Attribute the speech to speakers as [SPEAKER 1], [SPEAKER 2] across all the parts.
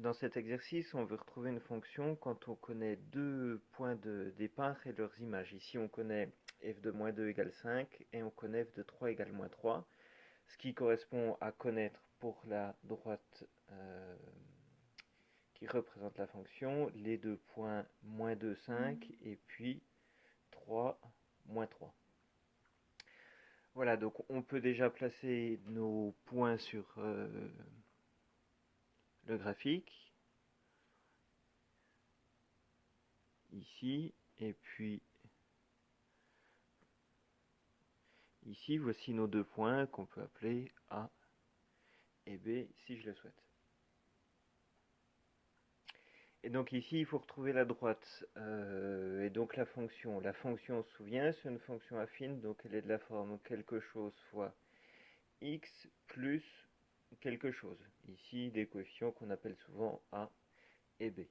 [SPEAKER 1] Dans cet exercice, on veut retrouver une fonction quand on connaît deux points de départ et leurs images. Ici, on connaît f de moins 2 égale 5 et on connaît f de 3 égale moins 3, ce qui correspond à connaître pour la droite qui représente la fonction les deux points moins 2, 5 et puis 3, moins 3. Voilà, donc on peut déjà placer nos points sur le graphique, ici, et puis ici, voici nos deux points qu'on peut appeler A et B si je le souhaite. Et donc ici, il faut retrouver la droite et donc la fonction. La fonction, on se souvient, c'est une fonction affine, donc elle est de la forme quelque chose fois x plus quelque chose. Ici, des coefficients qu'on appelle souvent A et B.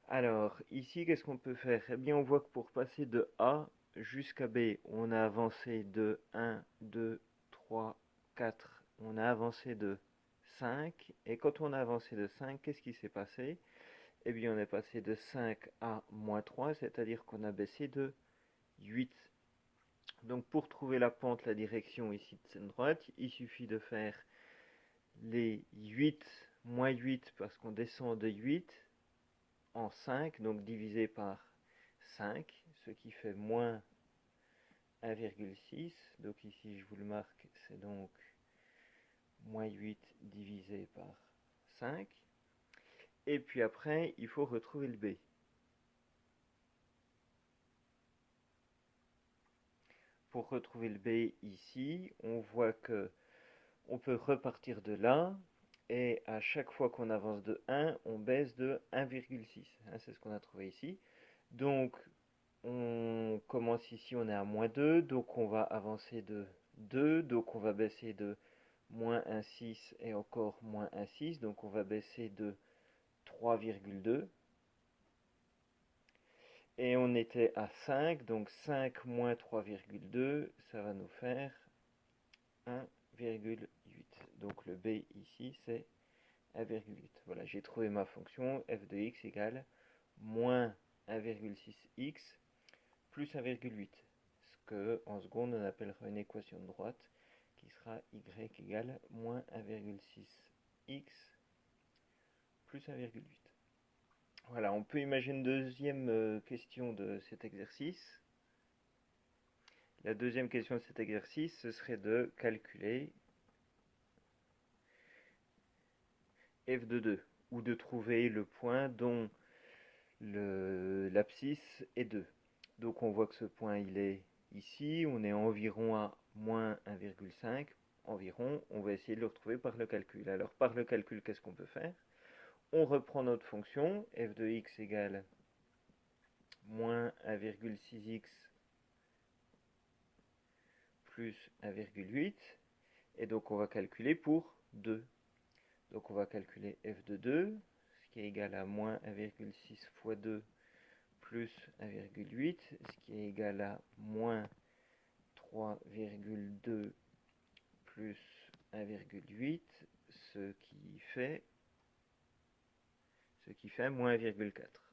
[SPEAKER 1] Alors, ici, qu'est-ce qu'on peut faire? Eh bien, on voit que pour passer de A jusqu'à B, on a avancé de 1, 2, 3, 4, on a avancé de 5. Et quand on a avancé de 5, qu'est-ce qui s'est passé? Eh bien, on est passé de 5 à moins 3, c'est-à-dire qu'on a baissé de 8. Donc, pour trouver la pente, la direction ici de cette droite, il suffit de faire les 8 moins 8 parce qu'on descend de 8 en 5, donc divisé par 5, ce qui fait moins 1,6. Donc ici, je vous le marque, c'est donc moins 8 divisé par 5. Et puis après, il faut retrouver le B. Pour retrouver le B ici, on voit que on peut repartir de là, et à chaque fois qu'on avance de 1, on baisse de 1,6. C'est ce qu'on a trouvé ici. Donc, on commence ici, on est à moins 2, donc on va avancer de 2, donc on va baisser de moins 1,6 et encore moins 1,6, donc on va baisser de 3,2. Et on était à 5, donc 5 moins 3,2, ça va nous faire 1,8. Donc le B ici, c'est 1,8. Voilà, j'ai trouvé ma fonction f de x égale moins 1,6x plus 1,8. Ce que en seconde on appellera une équation de droite qui sera y égale moins 1,6x plus 1,8. Voilà, on peut imaginer une deuxième question de cet exercice. La deuxième question de cet exercice, ce serait de calculer f de 2, ou de trouver le point dont l'abscisse est 2. Donc on voit que ce point, il est ici, on est environ à moins 1,5, environ, on va essayer de le retrouver par le calcul. Alors par le calcul, qu'est-ce qu'on peut faire? On reprend notre fonction, f de x égale moins 1,6x plus 1,8, et donc on va calculer pour 2. Donc on va calculer f de 2, ce qui est égal à moins 1,6 fois 2 plus 1,8, ce qui est égal à moins 3,2 plus 1,8, ce qui fait moins 1,4.